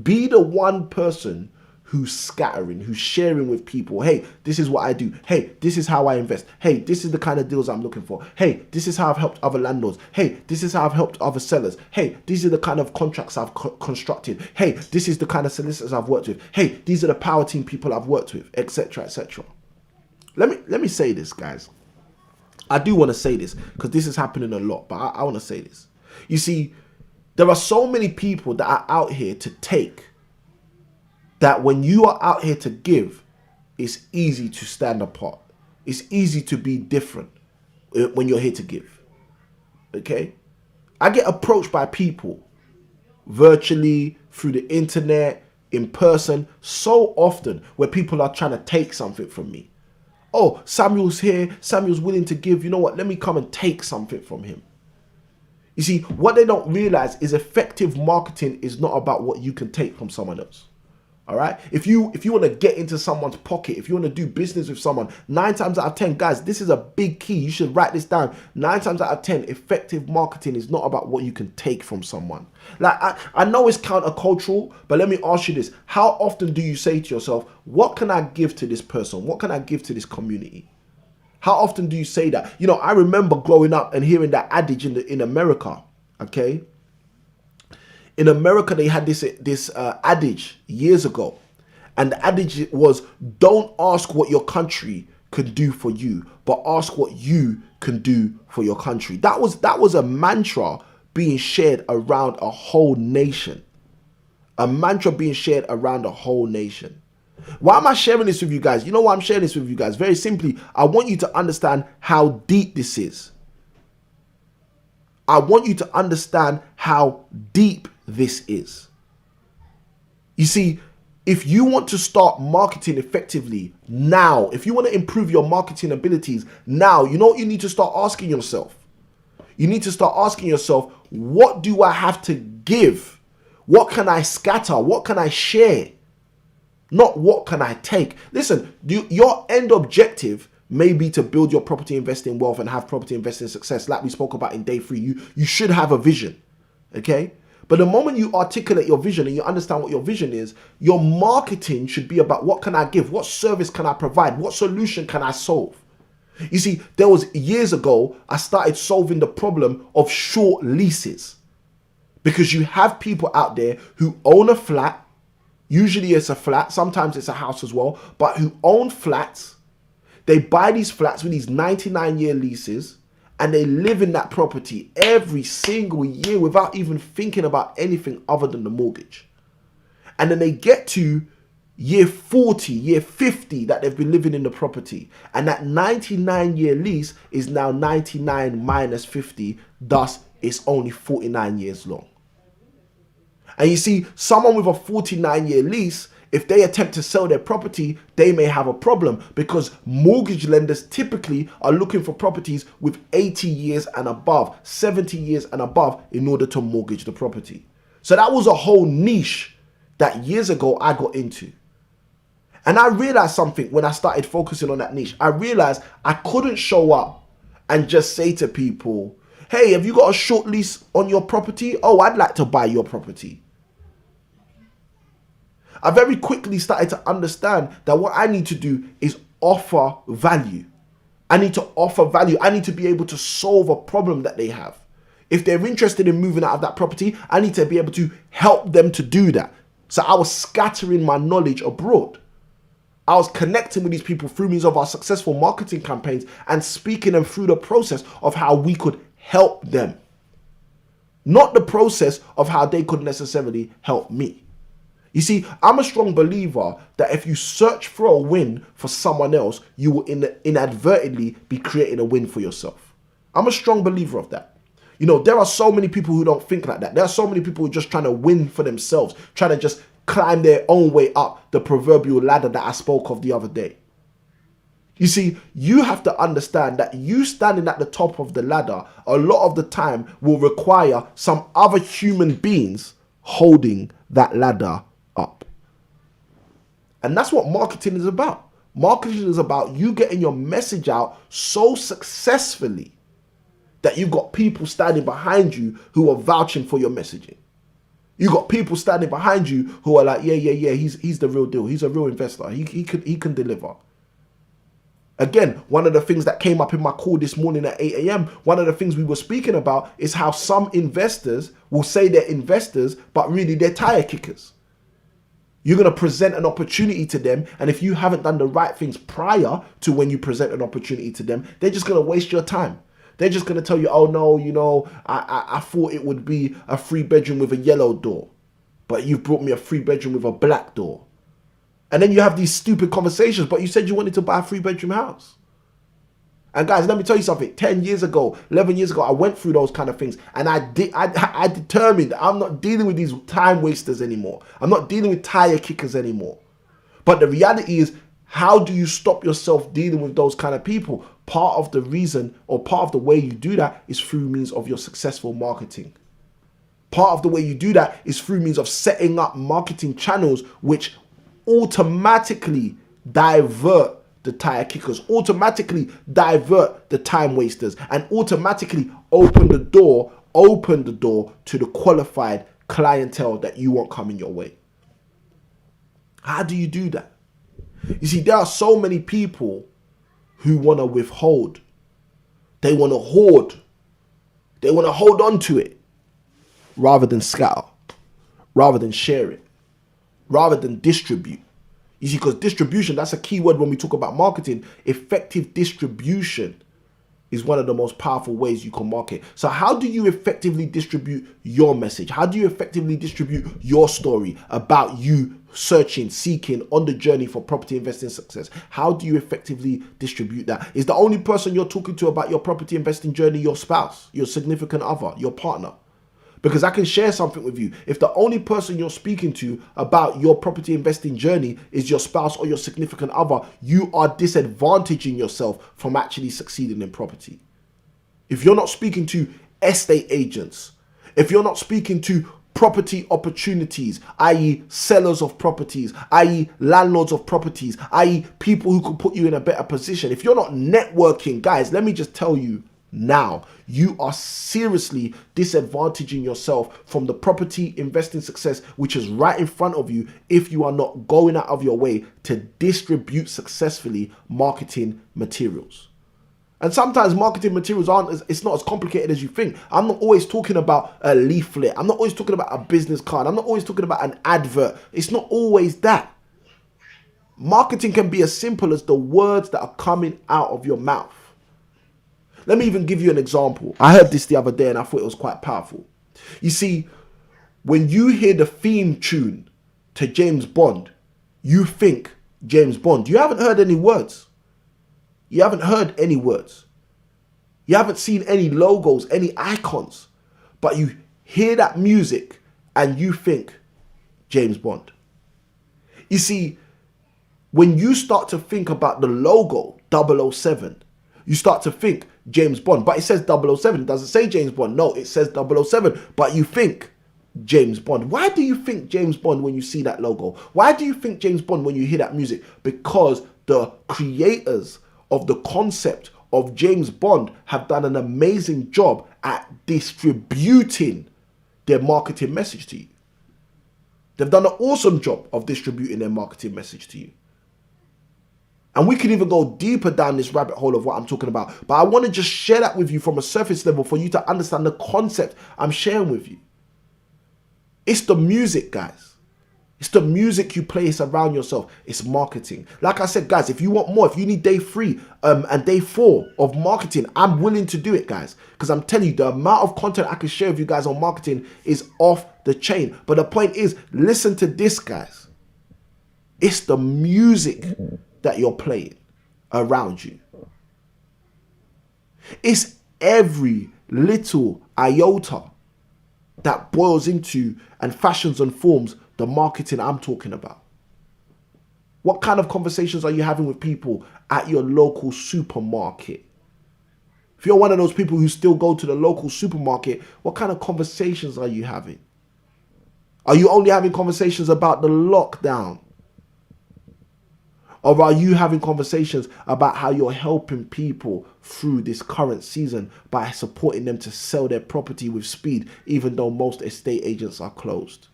Be the one person who's scattering, who's sharing with people. Hey, this is what I do. Hey, this is how I invest. Hey, this is the kind of deals I'm looking for. Hey, this is how I've helped other landlords. Hey, this is how I've helped other sellers. Hey, these are the kind of contracts I've constructed. Hey, this is the kind of solicitors I've worked with. Hey, these are the power team people I've worked with, etc., etc. Let me say this, guys. I do want to say this because this is happening a lot, but I want to say this. You see, there are so many people that are out here to take, that when you are out here to give, it's easy to stand apart. It's easy to be different when you're here to give. Okay? I get approached by people virtually, through the internet, in person, so often, where people are trying to take something from me. Oh, Samuel's here. Samuel's willing to give. You know what? Let me come and take something from him. You see, what they don't realize is effective marketing is not about what you can take from someone else. All right. If you want to get into someone's pocket, if you want to do business with someone, 9 times out of 10, guys, this is a big key. You should write this down. 9 times out of 10, effective marketing is not about what you can take from someone. Like, I know it's countercultural, but let me ask you this. How often do you say to yourself, what can I give to this person? What can I give to this community? How often do you say that? You know, I remember growing up and hearing that adage in America, okay? In America, they had this adage years ago. And the adage was, don't ask what your country can do for you, but ask what you can do for your country. That was a mantra being shared around a whole nation. A mantra being shared around a whole nation. Why am I sharing this with you guys? You know why I'm sharing this with you guys? Very simply, I want you to understand how deep this is. I want you to understand how deep this is. You see, if you want to start marketing effectively now, if you want to improve your marketing abilities now, you know what you need to start asking yourself? You need to start asking yourself, what do I have to give? What can I scatter? What can I share? Not what can I take? Listen, your end objective may be to build your property investing wealth and have property investing success, like we spoke about in day 3. You should have a vision, okay? But the moment you articulate your vision and you understand what your vision is, your marketing should be about what can I give? What service can I provide? What solution can I solve? You see, there was years ago, I started solving the problem of short leases, because you have people out there who own a flat. Usually it's a flat, sometimes it's a house as well, but who own flats. They buy these flats with these 99-year leases, and they live in that property every single year without even thinking about anything other than the mortgage. And then they get to year 40, year 50 that they've been living in the property, and that 99-year lease is now 99 minus 50, thus it's only 49 years long. And you see, someone with a 49-year lease, if they attempt to sell their property, they may have a problem, because mortgage lenders typically are looking for properties with 80 years and above, 70 years and above in order to mortgage the property. So that was a whole niche that years ago I got into. And I realized something when I started focusing on that niche. I realized I couldn't show up and just say to people, hey, have you got a short lease on your property? Oh, I'd like to buy your property. I very quickly started to understand that what I need to do is offer value. I need to offer value. I need to be able to solve a problem that they have. If they're interested in moving out of that property, I need to be able to help them to do that. So I was scattering my knowledge abroad. I was connecting with these people through means of our successful marketing campaigns and speaking them through the process of how we could help them. Not the process of how they could necessarily help me. You see, I'm a strong believer that if you search for a win for someone else, you will inadvertently be creating a win for yourself. I'm a strong believer of that. You know, there are so many people who don't think like that. There are so many people who are just trying to win for themselves, trying to just climb their own way up the proverbial ladder that I spoke of the other day. You see, you have to understand that you standing at the top of the ladder a lot of the time will require some other human beings holding that ladder up. And that's what marketing is about. Marketing is about you getting your message out so successfully that you've got people standing behind you who are vouching for your messaging. You got people standing behind you who are like, yeah, he's the real deal. He's a real investor. He can deliver. Again, one of the things that came up in my call this morning at 8 a.m., one of the things we were speaking about is how some investors will say they're investors, but really they're tire kickers. You're going to present an opportunity to them, and if you haven't done the right things prior to when you present an opportunity to them, they're just going to waste your time. They're just going to tell you, oh no, you know, I thought it would be a 3-bedroom with a yellow door, but you've brought me a 3-bedroom with a black door. And then you have these stupid conversations, but you said you wanted to buy a 3-bedroom house. And guys, let me tell you something. 10 years ago, 11 years ago, I went through those kind of things, and I determined I'm not dealing with these time wasters anymore. I'm not dealing with tire kickers anymore. But the reality is, how do you stop yourself dealing with those kind of people? Part of the reason, or part of the way you do that, is through means of your successful marketing. Part of the way you do that is through means of setting up marketing channels which automatically divert the tire kickers, automatically divert the time wasters, and automatically open the door to the qualified clientele that you want coming your way. How do you do that? You see, there are so many people who want to withhold. They want to hoard. They want to hold on to it rather than scatter, rather than share it, rather than distribute. You see, because distribution, that's a key word when we talk about marketing. Effective distribution is one of the most powerful ways you can market. So how do you effectively distribute your message? How do you effectively distribute your story about you searching, seeking, on the journey for property investing success? How do you effectively distribute that? Is the only person you're talking to about your property investing journey your spouse, your significant other, your partner? Because I can share something with you. If the only person you're speaking to about your property investing journey is your spouse or your significant other, you are disadvantaging yourself from actually succeeding in property. If you're not speaking to estate agents, if you're not speaking to property opportunities, i.e. sellers of properties, i.e. landlords of properties, i.e. people who could put you in a better position, if you're not networking, guys, let me just tell you, now, you are seriously disadvantaging yourself from the property investing success which is right in front of you if you are not going out of your way to distribute successfully marketing materials. And sometimes marketing materials it's not as complicated as you think. I'm not always talking about a leaflet. I'm not always talking about a business card. I'm not always talking about an advert. It's not always that. Marketing can be as simple as the words that are coming out of your mouth. Let me even give you an example. I heard this the other day and I thought it was quite powerful. You see, when you hear the theme tune to James Bond, you think James Bond. You haven't heard any words. You haven't heard any words. You haven't seen any logos, any icons. But you hear that music and you think James Bond. You see, when you start to think about the logo 007, you start to think James Bond, but it says 007. It doesn't say James Bond. No, it says 007, but you think James Bond. Why do you think James Bond when you see that logo? Why do you think James Bond when you hear that music? Because the creators of the concept of James Bond have done an amazing job at distributing their marketing message to you. They've done an awesome job of distributing their marketing message to you. And we can even go deeper down this rabbit hole of what I'm talking about. But I want to just share that with you from a surface level for you to understand the concept I'm sharing with you. It's the music, guys. It's the music you place around yourself. It's marketing. Like I said, guys, if you want more, if you need day 3 and day 4 of marketing, I'm willing to do it, guys. Because I'm telling you, the amount of content I can share with you guys on marketing is off the chain. But the point is, listen to this, guys. It's the music that you're playing around you. It's every little iota that boils into and fashions and forms the marketing I'm talking about. What kind of conversations are you having with people at your local supermarket? If you're one of those people who still go to the local supermarket, what kind of conversations are you having? Are you only having conversations about the lockdown? Or are you having conversations about how you're helping people through this current season by supporting them to sell their property with speed, even though most estate agents are closed?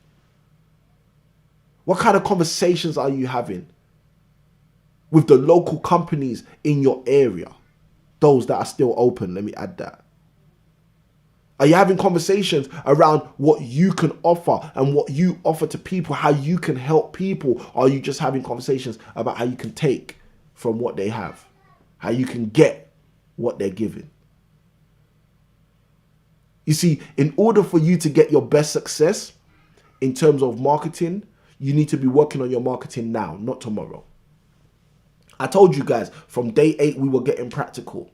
What kind of conversations are you having with the local companies in your area? Those that are still open, let me add that. Are you having conversations around what you can offer and what you offer to people, how you can help people? Or are you just having conversations about how you can take from what they have, how you can get what they're giving? You see, in order for you to get your best success in terms of marketing, you need to be working on your marketing now, not tomorrow. I told you guys from day 8 we were getting practical.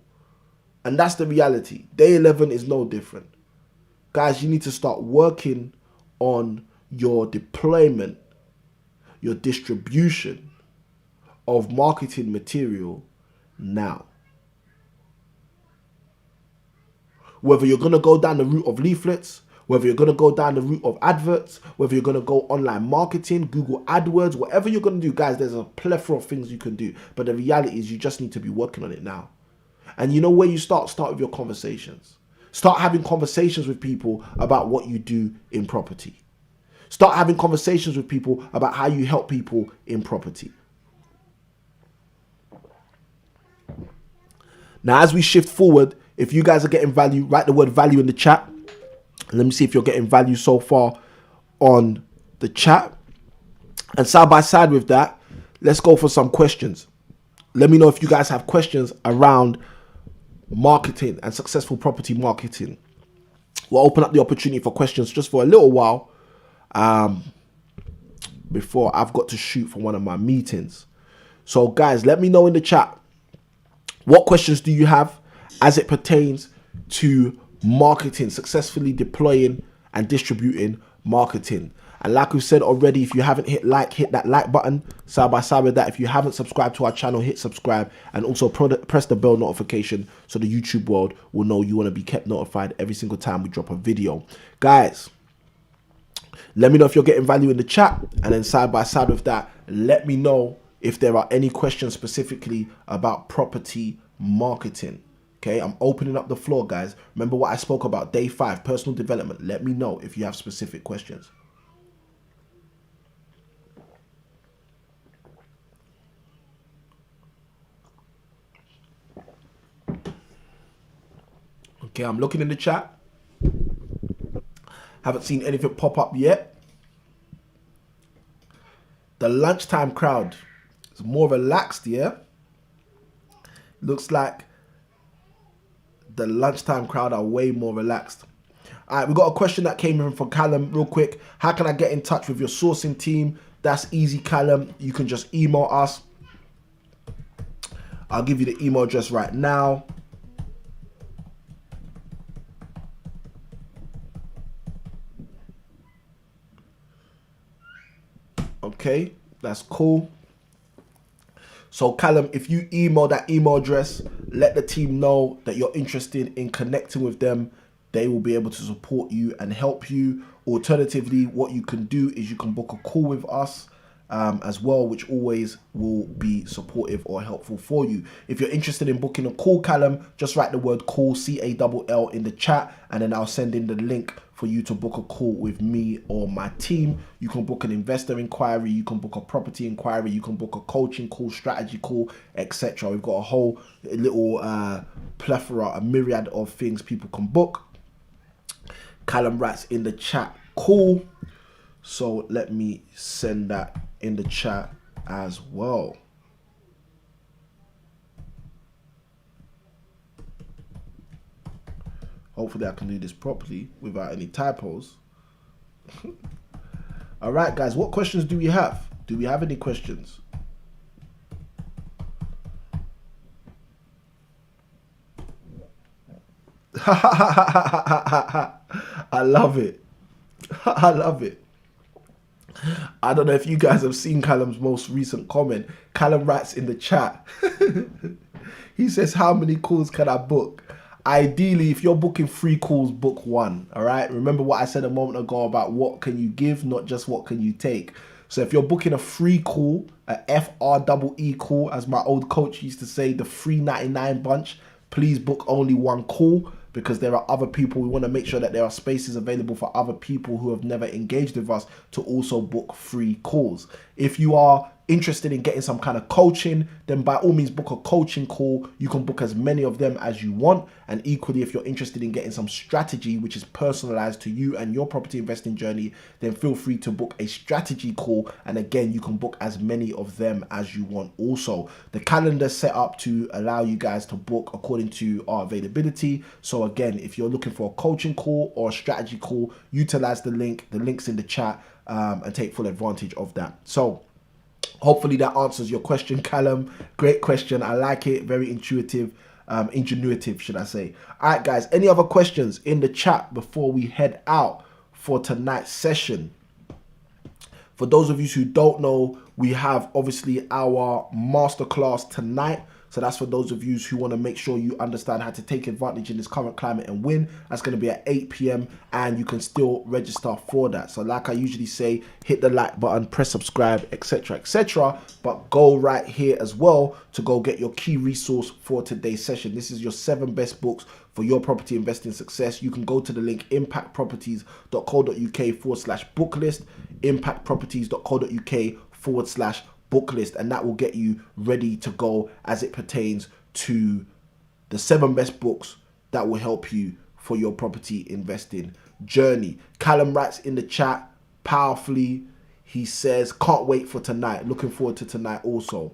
And that's the reality. Day 11 is no different. Guys, you need to start working on your deployment, your distribution of marketing material now. Whether you're going to go down the route of leaflets, whether you're going to go down the route of adverts, whether you're going to go online marketing, Google AdWords, whatever you're going to do, guys, there's a plethora of things you can do. But the reality is you just need to be working on it now. And you know where you start with your conversations. Start having conversations with people about what you do in property. Start having conversations with people about how you help people in property. Now, as we shift forward, if you guys are getting value, write the word value in the chat. And let me see if you're getting value so far on the chat. And side by side with that, let's go for some questions. Let me know if you guys have questions around marketing and successful property marketing. We'll open up the opportunity for questions just for a little while before I've got to shoot for one of my meetings. So guys, let me know in the chat, what questions do you have as it pertains to marketing, successfully deploying and distributing marketing? And like we've said already, if you haven't hit that like button. Side by side with that, if you haven't subscribed to our channel, hit subscribe, and also press the bell notification so the YouTube world will know you want to be kept notified every single time we drop a video. Guys, let me know if you're getting value in the chat, and then side by side with that, let me know if there are any questions specifically about property marketing. Okay, I'm opening up the floor, guys. Remember what I spoke about, day 5, personal development. Let me know if you have specific questions. Okay, I'm looking in the chat. Haven't seen anything pop up yet. The lunchtime crowd is more relaxed, yeah? Looks like the lunchtime crowd are way more relaxed. All right, we got a question that came in from Callum real quick. How can I get in touch with your sourcing team? That's easy, Callum. You can just email us. I'll give you the email address right now. Okay, that's cool. So Callum, if you email that email address, let the team know that you're interested in connecting with them. They will be able to support you and help you. Alternatively, what you can do is you can book a call with us as well, which always will be supportive or helpful for you. If you're interested in booking a call, Callum, just write the word call, C-A-L-L, in the chat, and then I'll send in the link for you to book a call with me or my team. You can book an investor inquiry, you can book a property inquiry, you can book a coaching call, strategy call, etc. We've got a whole little plethora, a myriad of things people can book. Callum writes in the chat, cool. So let me send that in the chat as well. Hopefully I can do this properly without any typos. All right, guys, what questions do we have? Do we have any questions? I love it. I love it. I don't know if you guys have seen Callum's most recent comment. Callum writes in the chat. He says, how many calls can I book? Ideally, if you're booking 3 calls, book 1. All right. Remember what I said a moment ago about what can you give, not just what can you take. So if you're booking a free call, a FREE call, as my old coach used to say, the free 99 bunch, please book only 1 call, because there are other people. We want to make sure that there are spaces available for other people who have never engaged with us to also book free calls. If you are interested in getting some kind of coaching, then by all means book a coaching call. You can book as many of them as you want. And equally, if you're interested in getting some strategy which is personalized to you and your property investing journey, then feel free to book a strategy call. And again, you can book as many of them as you want. Also, the calendar set up to allow you guys to book according to our availability. So again, if you're looking for a coaching call or a strategy call, utilize the link. The link's in the chat, and take full advantage of that. So hopefully that answers your question, Callum. Great question. I like it. Very intuitive, ingenuitive, should I say. All right, guys. Any other questions in the chat before we head out for tonight's session? For those of you who don't know, we have obviously our masterclass tonight. So that's for those of you who want to make sure you understand how to take advantage in this current climate and win. That's going to be at 8 p.m. and you can still register for that. So like I usually say, hit the like button, press subscribe, etc., etc. But go right here as well to go get your key resource for today's session. This is your 7 best books for your property investing success. You can go to the link impactproperties.co.uk/booklist, impactproperties.co.uk/book list, and that will get you ready to go as it pertains to the 7 best books that will help you for your property investing journey. Callum writes in the chat powerfully. He says, can't wait for tonight. Looking forward to tonight also.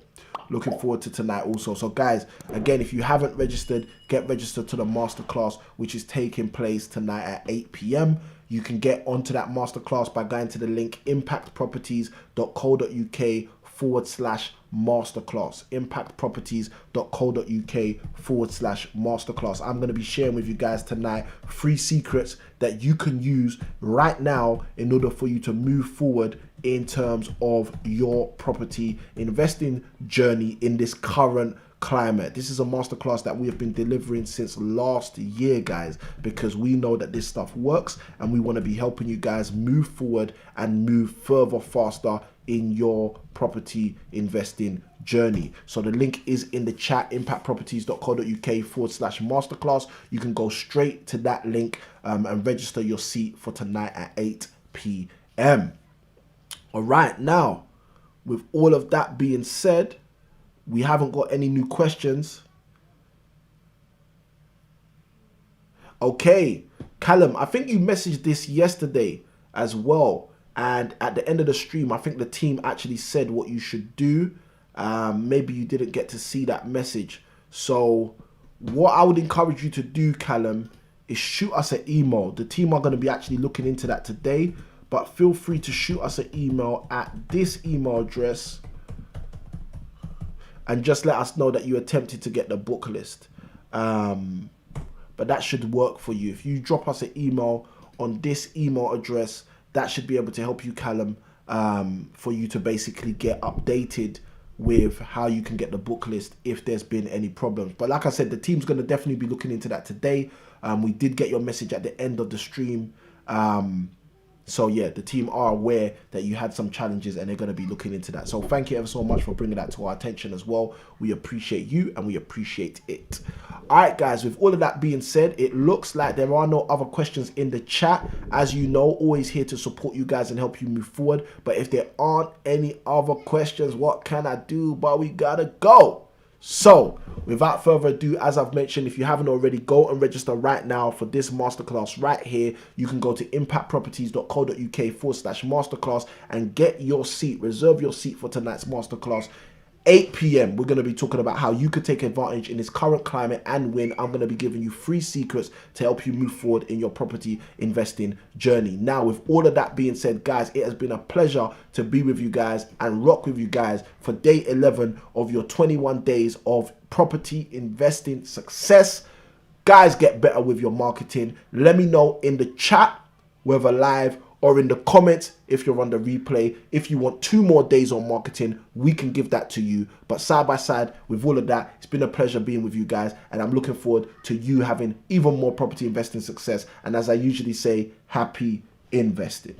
looking forward to tonight also. So guys, again, if you haven't registered, get registered to the masterclass, which is taking place tonight at 8 p.m. You can get onto that masterclass by going to the link impactproperties.co.uk/masterclass. impactproperties.co.uk/masterclass. I'm going to be sharing with you guys tonight 3 secrets that you can use right now in order for you to move forward in terms of your property investing journey in this current climate. This is a masterclass that we have been delivering since last year, guys, because we know that this stuff works and we want to be helping you guys move forward and move further faster in your property investing journey. So the link is in the chat, impactproperties.co.uk/masterclass. You can go straight to that link and register your seat for tonight at 8 p.m. All right, now with all of that being said, we haven't got any new questions. Okay, Callum, I think you messaged this yesterday as well. And at the end of the stream, I think the team actually said what you should do. Maybe you didn't get to see that message. So what I would encourage you to do, Callum, is shoot us an email. The team are going to be actually looking into that today. But feel free to shoot us an email at this email address and just let us know that you attempted to get the book list. But that should work for you. If you drop us an email on this email address, that should be able to help you, Callum, for you to basically get updated with how you can get the book list if there's been any problems. But like I said, the team's going to definitely be looking into that today. We did get your message at the end of the stream. So yeah, the team are aware that you had some challenges and they're going to be looking into that. So thank you ever so much for bringing that to our attention as well. We appreciate you and we appreciate it. All right, guys, with all of that being said, it looks like there are no other questions in the chat. As you know, always here to support you guys and help you move forward. But if there aren't any other questions, what can I do? But we gotta go. So without further ado, as I've mentioned, if you haven't already, go and register right now for this masterclass right here. You can go to impactproperties.co.uk/masterclass and get your seat, reserve your seat for tonight's masterclass. 8 p.m. We're going to be talking about how you could take advantage in this current climate and win. I'm going to be giving you 3 secrets to help you move forward in your property investing journey. Now, with all of that being said, guys, it has been a pleasure to be with you guys and rock with you guys for day 11 of your 21 days of property investing success. Guys, get better with your marketing. Let me know in the chat, whether live or in the comments if you're on the replay. If you want 2 more days on marketing, we can give that to you. But side by side with all of that, it's been a pleasure being with you guys, and I'm looking forward to you having even more property investing success. And as I usually say, happy investing.